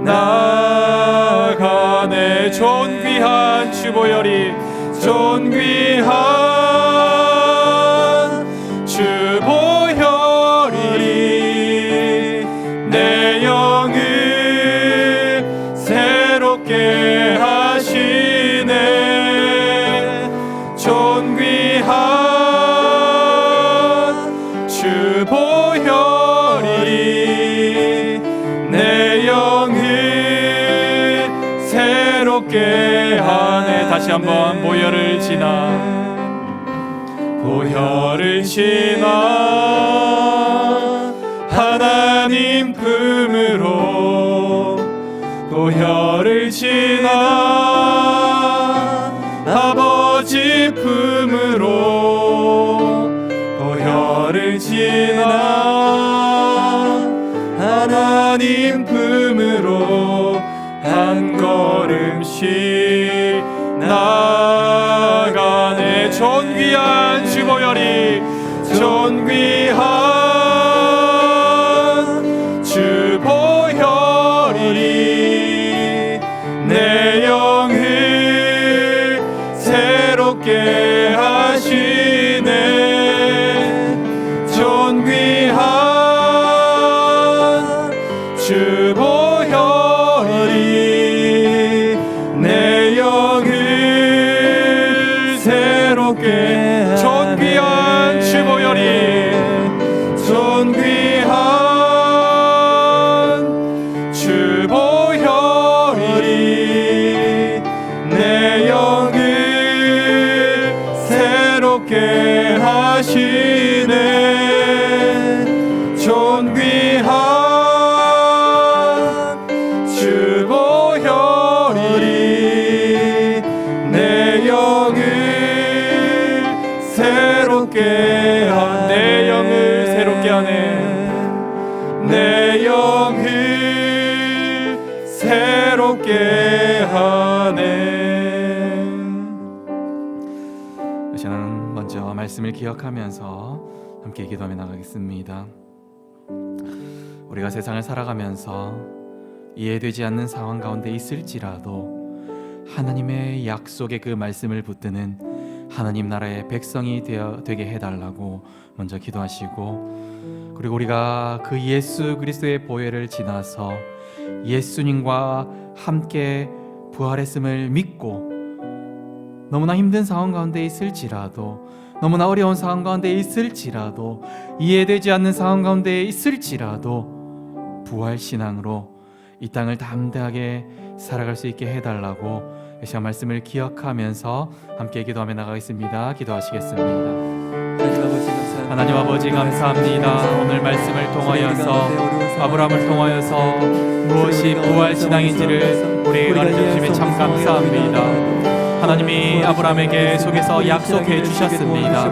나가네. 존귀한 주보혈이, 존귀한 주보혈이 내 영을 새롭게 하시네. 존귀한 주보혈이 내 영을 다시 한번 보혈을 지나 하나님 품으로 보혈을 지나 아버지 품으로 보혈을 지나 하나님 품으로 한 걸음씩 나가네. 존귀한 주보혈이 존귀한 주보혈이 내 영을 새롭게 하시네. 존귀한 주보혈이 내 영을 새롭게 존귀한 주보혈이 존귀한 주보혈이 내 영을 새롭게 하시네. 존귀한 주보혈이 내 영을 새롭게 내 영을 새롭게 하네. 내 영을 새롭게 하네. 저는 먼저 말씀을 기억하면서 함께 기도하며 나가겠습니다. 우리가 세상을 살아가면서 이해되지 않는 상황 가운데 있을지라도 하나님의 약속의 그 말씀을 붙드는 하나님 나라의 백성이 되게 해달라고 먼저 기도하시고, 그리고 우리가 그 예수 그리스도의 보혈을 지나서 예수님과 함께 부활했음을 믿고 너무나 힘든 상황 가운데 있을지라도, 너무나 어려운 상황 가운데 있을지라도, 이해되지 않는 상황 가운데 있을지라도 부활신앙으로 이 땅을 담대하게 살아갈 수 있게 해달라고 이 시간 말씀을 기억하면서 함께 기도하며 나가겠습니다. 기도하시겠습니다. 하나님 아버지 감사합니다. 오늘 말씀을 통하여서 아브라함을 통하여서 무엇이 부활신앙인지를 우리에게 가르쳐주시면 참 감사합니다. 하나님이 아브라함에게 속에서 약속해 주셨습니다.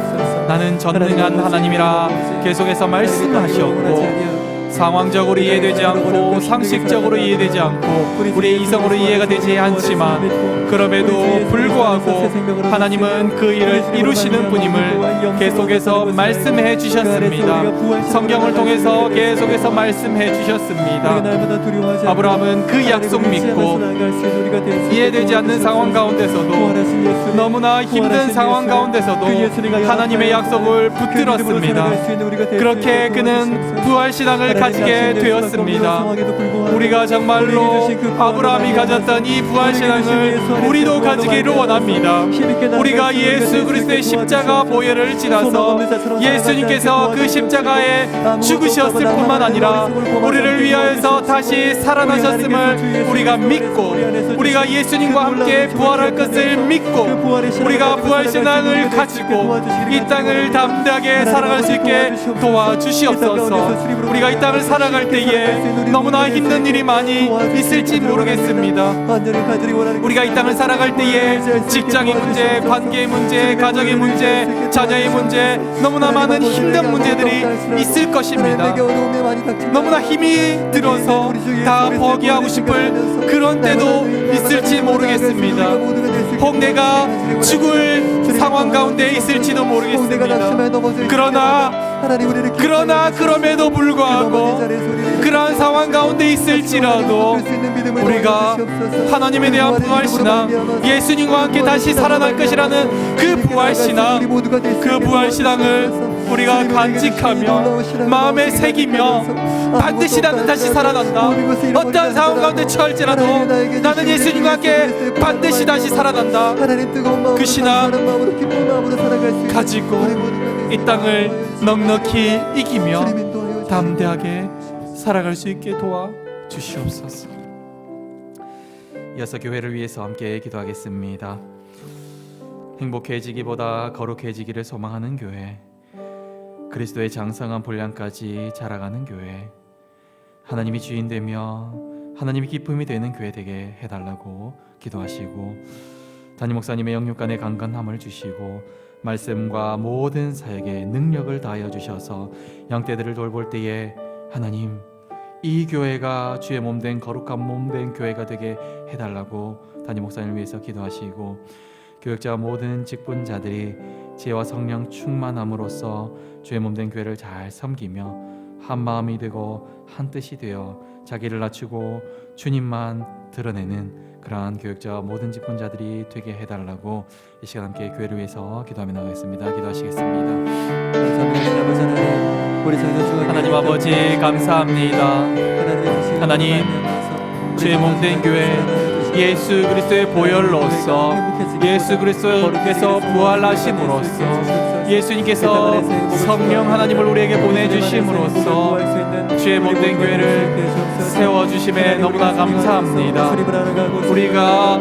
나는 전능한 하나님이라 계속해서 말씀하셨고, 상황적으로 이해되지 않고 상식적으로 이해되지 않고 우리의 이성으로 이해가 되지 않지만 그럼에도 불구하고 하나님은 그 일을 이루시는 분임을 계속해서 말씀해 주셨습니다. 성경을 통해서 계속해서 말씀해 주셨습니다. 아브라함은 그 약속 믿고 이해되지 않는 상황 가운데서도, 너무나 힘든 상황 가운데서도 하나님의 약속을 붙들었습니다. 그렇게 그는 부활신앙을 가지게 되었습니다. 우리가 정말로 아브라함이 가졌던 이 부활신앙을 우리도 가지기를 원합니다. 우리가 예수 그리스도의 십자가 보혈을 지나서 예수님께서 그 십자가에 죽으셨을 뿐만 아니라 우리를 위하여서 다시 살아나셨음을 우리가 믿고, 우리가 예수님과 함께 부활할 것을 믿고, 우리가 부활신앙을 가지고 이 땅을 담대하게 살아갈 수 있게 도와주시옵소서. 우리가 이 땅을 살아갈 때에 너무나 힘든 일이 많이 있을지 모르겠습니다. 우리가 이 땅을 살아갈 때에 직장의 문제, 관계의 문제, 가정의 문제, 자녀의 문제, 너무나 많은 힘든 문제들이 있을 것입니다. 너무나 힘이 들어서 다 포기하고 싶을 그런 때도 있을지 모르겠습니다. 혹 내가 죽을 상황 가운데 있을지도 모르겠습니다. 그러나 그럼에도 불구하고 그러한 상황 가운데 있을지라도 우리가 하나님에 대한 부활신앙, 예수님과 함께 다시 살아날 것이라는 그 부활신앙, 그 부활신앙을 우리가 간직하며 마음에 새기며 반드시 나는 다시 살아난다. 어떠한 상황 가운데 처할지라도 나는 예수님과 함께 반드시 다시 살아난다. 그 신앙 가지고 이 땅을 넉넉히 이기며 담대하게 살아갈 수 있게 도와주시옵소서. 이어서 교회를 위해서 함께 기도하겠습니다. 행복해지기보다 거룩해지기를 소망하는 교회, 그리스도의 장성한 분량까지 자라가는 교회, 하나님이 주인 되며 하나님이 기쁨이 되는 교회 되게 해달라고 기도하시고, 담임 목사님의 영육간의 강건함을 주시고 말씀과 모든 사역에 능력을 다하여 주셔서 양떼들을 돌볼 때에 하나님, 이 교회가 주의 몸된 거룩한 몸된 교회가 되게 해달라고 담임 목사님을 위해서 기도하시고, 교역자와 모든 직분자들이 지혜와 성령 충만함으로써 주의 몸된 교회를 잘 섬기며 한 마음이 되고 한 뜻이 되어 자기를 낮추고 주님만 드러내는 그러한 교역자와 모든 직분자들이 되게 해달라고 이 시간 함께 교회를 위해서 기도하며 나가겠습니다. 기도하시겠습니다. 감사합니다. 아버지 하나님, 우리 장전 하나님 아버지 감사합니다. 하나님, 주의 몸된 교회 예수 그리스도의 보혈로서 예수 그리스도께서 부활하심으로써 예수님께서 성령 하나님을 우리에게 보내주심으로써 주의 몸된 교회를 세워주심에 너무나 감사합니다. 우리가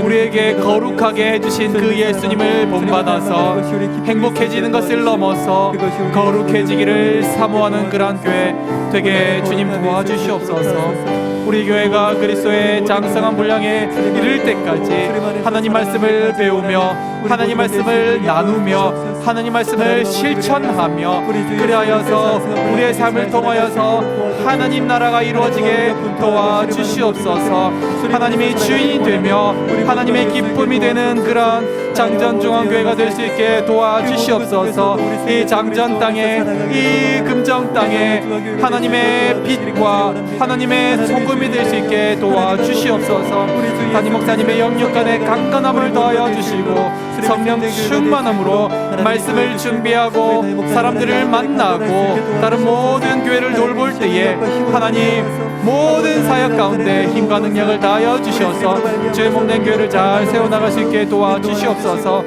우리에게 거룩하게 해주신 그 예수님을 본받아서 행복해지는 것을 넘어서 거룩해지기를 사모하는 그러한 교회 되게 주님 도와주시옵소서. 우리 교회가 그리스도의 장성한 분량에 이를 때까지 하나님 말씀을 배우며 하나님 말씀을 나누며 하나님 말씀을 실천하며 그리하여서 우리의 삶을 통하여서 하나님 나라가 이루어지게 도와주시옵소서. 하나님이 주인이 되며 하나님의 기쁨이 되는 그런 장전중앙교회가 될 수 있게 도와주시옵소서. 이 장전 땅에, 이 금정 땅에 하나님의 빛과 하나님의 소금이 될 수 있게 도와주시옵소서. 담임 목사님의 영육간에 강건함을 더하여 주시고 성령 충만함으로 말씀을 준비하고 사람들을 만나고 다른 모든 교회를 돌볼 때에 하나님 모든 사역 가운데 힘과 능력을 다하여 주셔서 주의 몸된 교회를 잘 세워나갈 수 있게 도와주시옵소서.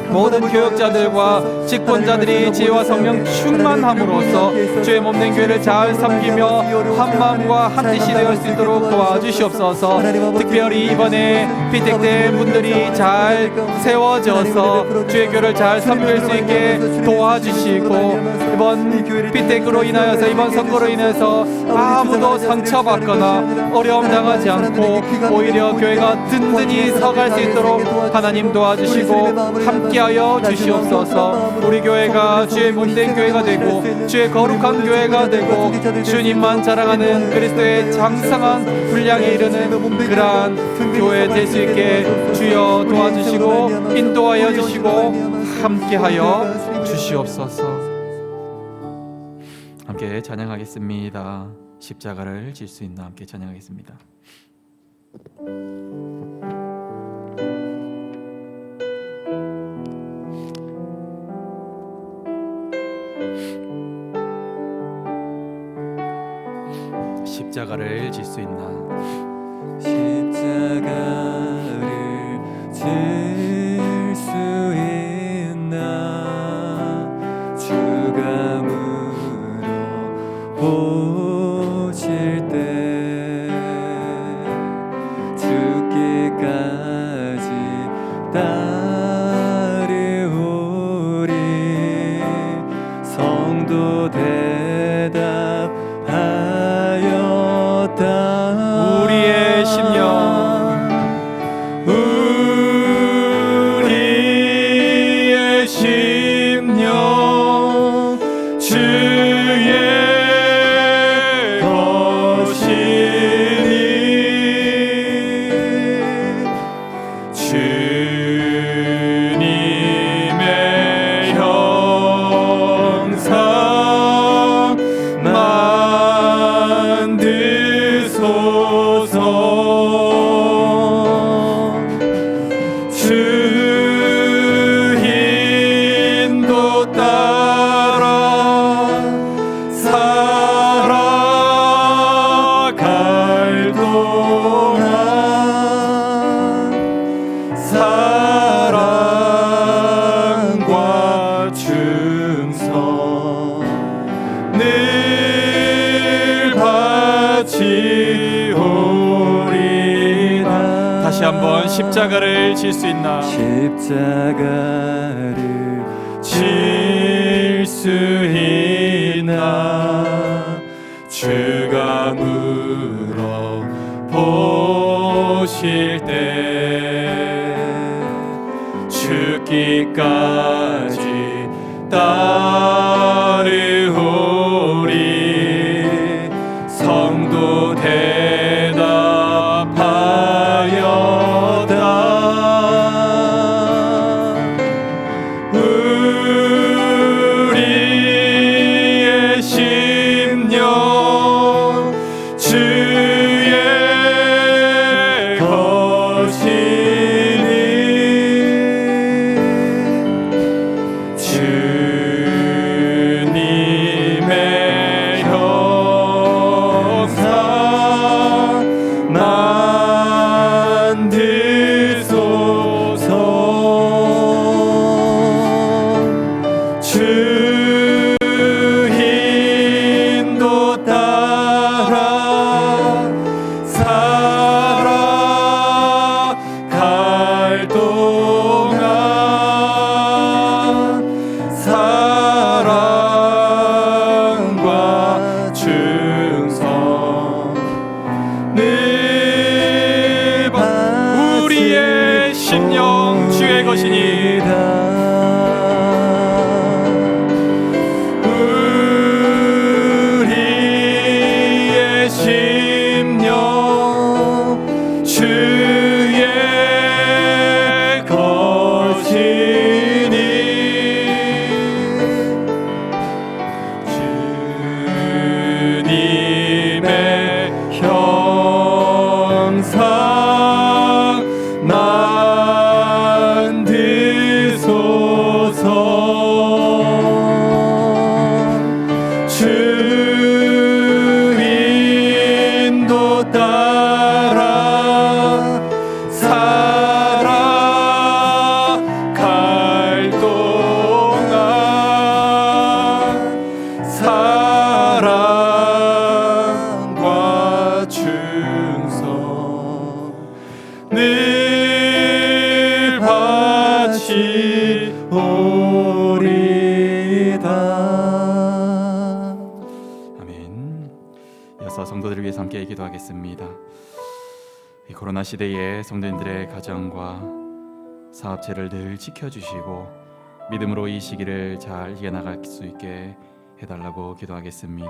모든 교역자들과 직분자들이 지혜와 성령 충만함으로써 주의 몸된 교회를 잘 섬기며 한 마음과 한 뜻이 되어 수 있도록 도와주시옵소서. 특별히 이번에 피택된 분들이 잘 세워져서 주의 교회를 잘 섬길 수 있게 도와주시고, 이번 피택으로 인하여서 이번 선거로 인해서 아무도 상처받거나 어려움 당하지 않고 오히려 교회가 든든히 서갈 수 있도록 하나님 도와주시고 함께하여 주시옵소서. 우리 교회가 주의 몸된 교회가 되고 주의 거룩한 교회가 되고 주님만 자랑하는 그리스도의 장성한 분량에 이르는 그러한 교회 될 수 있게 주여 도와주시고 인도하여 주시고 함께하여 주시옵소서. 함께 찬양하겠습니다. 십자가를 질 수 있나 함께 찬양하겠습니다. 십자가를 질 수 있나. 십자가를 질 수 있나. 주감으로 보실 때 죽기까지 따르오리. 성도 대답하였다. 우리의 심령 우리의 심령 주의 것이니 주님의 형상 만드소서. 주 인도 따라 살아갈 동안 사랑과 충성 늘 바치오리다. 다시 한번 십자가를 질 수 있나? 십자가를 질 수 있나? 주가 물어보실 때 죽기까지 따르오리. 성도 대답하였다. 우리의 심령 주의 것이니. 주님의 형상 만드소서. 주 인도 따라 살아갈 동안 사랑과 충성 늘 우리의 심령 주의 것이니. 우리의 심령 주의 것이니. 주님의 형상 만드소서. 주 인도 따라 살아갈 동안 사랑과 충성 늘 바치오리다. 아멘. 이어서 성도들을 위해서 함께 기도하겠습니다. 이 코로나 시대에 성도님들의 가정과 사업체를 늘 지켜주시고 믿음으로 이 시기를 잘 이겨나갈 수 있게 해달라고 기도하겠습니다.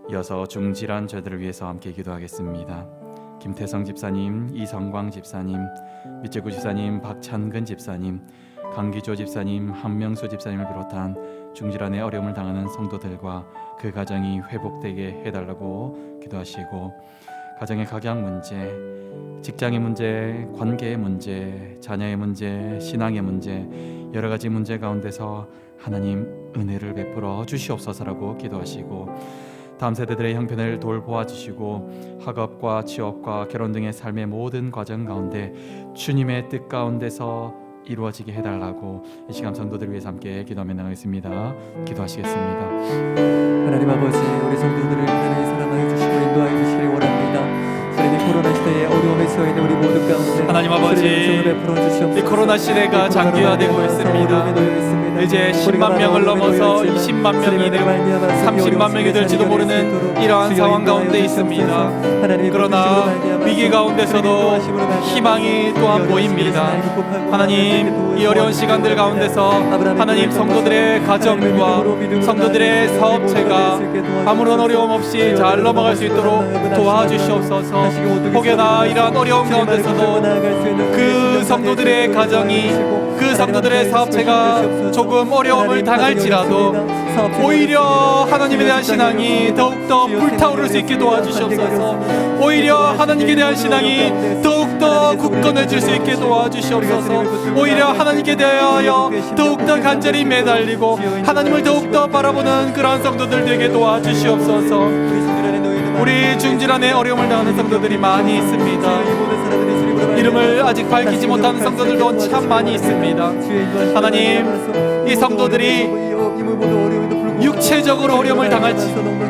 이어서 중질환 저들을 위해서 함께 기도하겠습니다. 김태성 집사님, 이성광 집사님, 밑재구 집사님, 박찬근 집사님, 강기조 집사님, 한명수 집사님을 비롯한 중질환의 어려움을 당하는 성도들과 그 가정이 회복되게 해달라고 기도하시고, 가정의 각양 문제, 직장의 문제, 관계의 문제, 자녀의 문제, 신앙의 문제, 여러 가지 문제 가운데서 하나님 은혜를 베풀어 주시옵소서라고 기도하시고, 다음 세대들의 형편을 돌보아 주시고 학업과 취업과 결혼 등의 삶의 모든 과정 가운데 주님의 뜻 가운데서 이루어지게 해달라고 이 시간 성도들 위해서 함께 기도하며 나가겠습니다. 기도하시겠습니다. 하나님 아버지, 우리 성도들을 하나님 사랑하여 주시고 인도하여 주시기 원합니다. 주님, 코로나 시대에 어려움에 처해 있는 우리 모두 가운데 하나님 아버지, 이 코로나 시대가 장기화되고 있습니다. 이제 10만 명을 넘어서 20만 명이 되고 30만 명이 될지도 모르는 이러한 상황 가운데 있습니다. 그러나 위기 가운데서도 희망이 또한 보입니다. 하나님, 이 어려운 시간들 가운데서 하나님 성도들의 가정과 성도들의 사업체가 아무런 어려움 없이 잘 넘어갈 수 있도록 도와주시옵소서. 혹여나 이러한 어려움 가운데서도 그 성도들의 가정이, 그 성도들의 사업체가 조금 어려움을 당할지라도 오히려 하나님에 대한 신앙이 더욱더 불타오를 수 있게 도와주시옵소서. 오히려 하나님에 대한 신앙이 더욱더 굳건해질 수 있게 도와주시옵소서. 오히려 하나님께 대하여 더욱더 간절히 매달리고 하나님을 더욱더 바라보는 그러한 성도들 되게 도와주시옵소서. 우리 중질환의 어려움을 당하는 성도들이 많이 있습니다. 이름을 아직 밝히지 못한 성도들도 참 많이 있습니다. 하나님, 이 성도들이 육체적으로 어려움을 당할지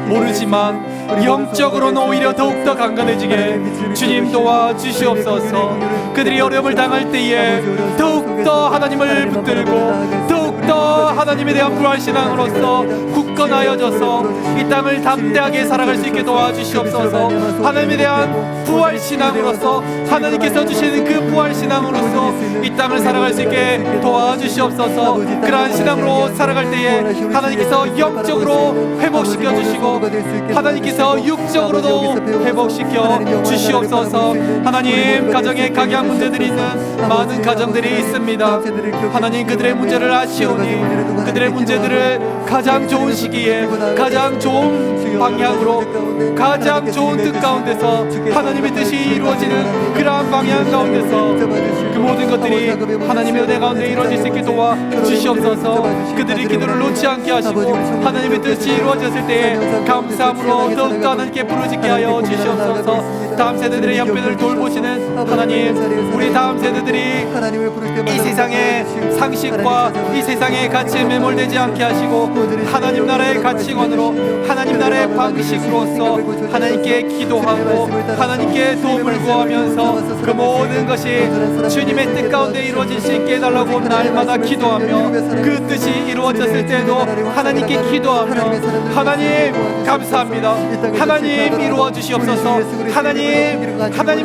모르지만 영적으로는 오히려 더욱더 강건해지게 주님 도와주시옵소서. 그들이 어려움을 당할 때에 더욱더 하나님을 붙들고 더욱더 하나님에 대한 부활신앙으로서 굳건하여져서 이 땅을 담대하게 살아갈 수 있게 도와주시옵소서. 하나님에 대한 부활신앙으로서 하나님께서 주시는 그 부활신앙으로서 이 땅을 살아갈 수 있게 도와주시옵소서. 그러한 신앙으로 살아갈 때에 하나님께서 영적으로 회복시켜 주시고 하나님께서 육적으로도 회복시켜 주시옵소서. 하나님, 가정에 각양 문제들이 있는 많은 가정들이 있습니다. 하나님, 그들의 문제를 아시오니 그들의 문제들을 가장 좋은 시기에 가장 좋은 방향으로 가장 좋은 뜻 가운데서 하나님의 뜻이 이루어지는 그러한 방향 가운데서 그 모든 것들이 하나님의 은혜 가운데 이루어질 수 있게 도와주시옵소서. 그들이 기도를 놓지 않게 하시고 하나님의 뜻이 이루어졌을 때에 감사함으로 더욱더 하나님께 부르짖게 하여 주시옵소서. 다음 세대들의 형편을 돌보시는 하나님, 우리 다음 세대들이 이 세상의 상식과 이 세상의 가치에 매몰되지 않게 하시고 하나님 나라의 가치관으로 하나님 나라의 방식으로서 하나님께 기도하고 하나님께 도움을 구하면서 그 모든 것이 주님의 뜻 가운데 이루어질 수 있게 해달라고 날마다 기도하며 그 뜻이 이루어졌을 때도 하나님께 기도하며 하나님 감사합니다. 하나님 이루어 주시옵소서. 하나님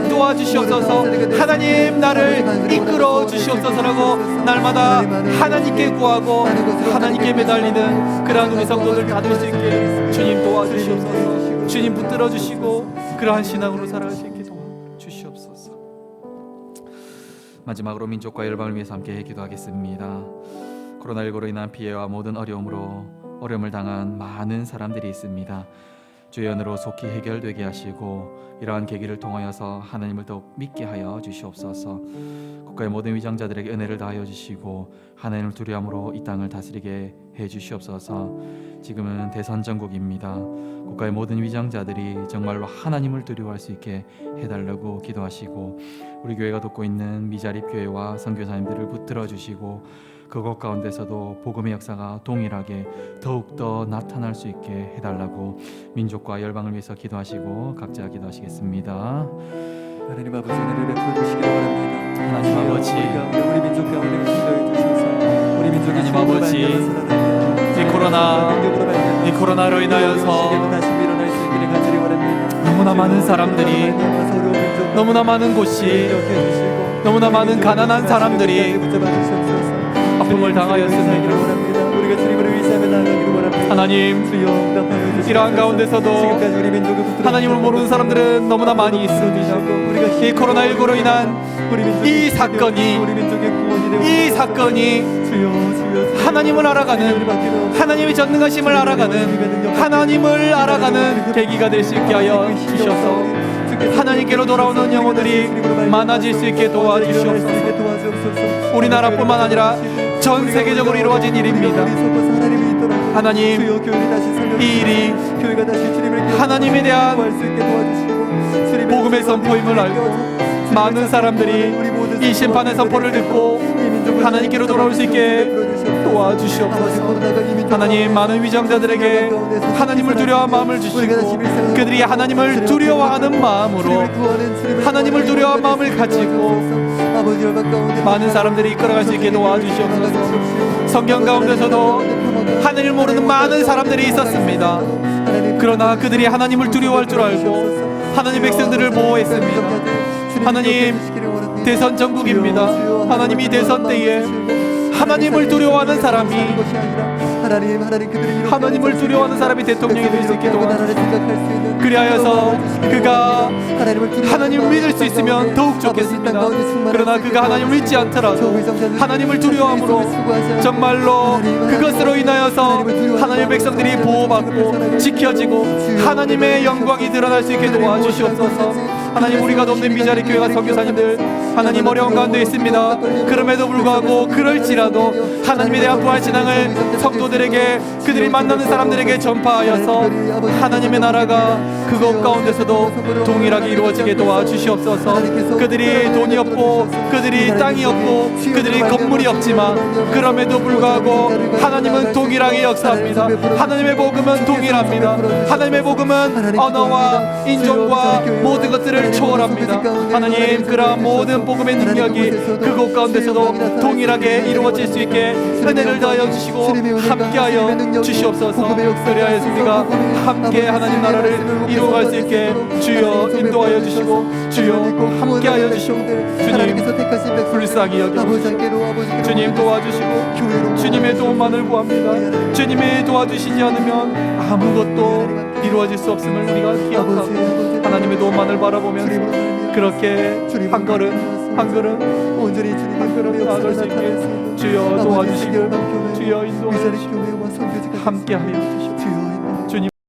도와주시옵소서. 하나님 나를 이끌어 주시옵소서라고 날마다 하나님께 구하고 하나님께 매달리는 그러한 우리 성도들 다 될 수 있게 주님 도와주시옵소서. 주님 붙들어 주시고 그러한 신앙으로 살아갈 수 있게 도와주시옵소서. 마지막으로 민족과 열방을 위해서 함께 기도하겠습니다. 코로나19로 인한 피해와 모든 어려움을 당한 많은 사람들이 있습니다. 주의 은혜로 속히 해결되게 하시고 이러한 계기를 통하여서 하나님을 더욱 믿게 하여 주시옵소서. 국가의 모든 위장자들에게 은혜를 다하여 주시고 하나님을 두려움으로 이 땅을 다스리게 해 주시옵소서. 지금은 대선 전국입니다. 국가의 모든 위장자들이 정말로 하나님을 두려워할 수 있게 해달라고 기도하시고 우리 교회가 돕고 있는 미자립 교회와 선교사님들을 붙들어 주시고 그것 가운데서도 복음의 역사가 동일하게 더욱더 나타날 수 있게 해달라고 민족과 열방을 위해서 기도하시고 각자 기도하시겠습니다. 하나님 아버지, 은혜를 베풀어 주시기 바랍니다. 하나님 아버지, 우리 민족 가운데 인도해 주셔서 우리 민족이 하나님 아버지, 이 코로나로 인하여서 너무나 많은 사람들이, 너무나 많은 곳이, 너무나 많은 가난한 사람들이 아픔을 당하였습니다. 하나님, 이러한 가운데서도 하나님을 모르는 사람들은 너무나 많이 있습니다. 이 코로나19로 인한 이 사건이 하나님을 알아가는, 하나님의 전능하심을 알아가는, 하나님을 알아가는 계기가 될 수 있게 하여 주셔서 하나님께로 돌아오는 영혼들이 많아질 수 있게 도와주시옵소서. 우리나라뿐만 아니라 전 세계적으로 이루어진 일입니다. 하나님, 이 일이 하나님에 대한 복음의 선포임을 알고 많은 사람들이 이 심판의 선포를 듣고 하나님께로 돌아올 수 있게 도와주시옵소서. 하나님, 많은 위장자들에게 하나님을 두려워하는 마음을 주시고 그들이 하나님을 두려워하는 마음으로 하나님을 두려워하는 마음을 가지고 많은 사람들이 이끌어갈 수 있게 도와주시옵소서. 성경 가운데서도 하나님을 모르는 많은 사람들이 있었습니다. 그러나 그들이 하나님을 두려워할 줄 알고 하나님 백성들을 보호했습니다. 하나님, 대선 전국입니다. 하나님이 대선 때에 하나님을 두려워하는 사람이 하나님을 두려워하는 사람이 대통령이 될 수 있게 도와주시옵소서. 그리하여서 그가 하나님을 믿을 수 있으면 더욱 좋겠습니다. 그러나 그가 하나님을 믿지 않더라도 하나님을 두려워함으로 정말로 그것으로 인하여서 하나님의 백성들이 보호받고 지켜지고 하나님의 영광이 드러날 수 있게 도와주시옵소서. 하나님, 우리가 돕는 미자리 교회가 선교사님들 하나님 어려운 가운데 있습니다. 그럼에도 불구하고 그럴지라도 하나님에 대한 부활신앙을 성도들에게, 그들이 만나는 사람들에게 전파하여서 하나님의 나라가 그것 가운데서도 동일하게 이루어지게 도와주시옵소서. 그들이 돈이 없고 그들이 땅이 없고 그들이 건물이 없지만 그럼에도 불구하고 하나님은 동일하게 역사합니다. 하나님의 복음은 동일합니다. 하나님의 복음은 언어와 인종과 모든 것들을 초월합니다. 하나님, 그러한 모든 복음의 능력이 그곳 가운데서도 동일하게 이루어질 수 있게 은혜를 더하여 주시고 함께하여 주시옵소서. 그리하여 우리가 함께 하나님 나라를 이루어갈 수 있게 주여 인도하여 주시고 주여 함께하여 주시고 주님 불쌍히 여겨주시고 주님 도와주시고 주님의 도움만을 구합니다. 주님이 도와주시지 않으면 아무것도 이루어질 수 없음을 우리가 기억하고 하나님의 도움만을 바라보면서 그렇게 한 걸음 한 걸음 온전히 주님 한 걸음 나아갈 수 있게 주여 도와주시고 주여 인도하여 주시고 함께하여 주시고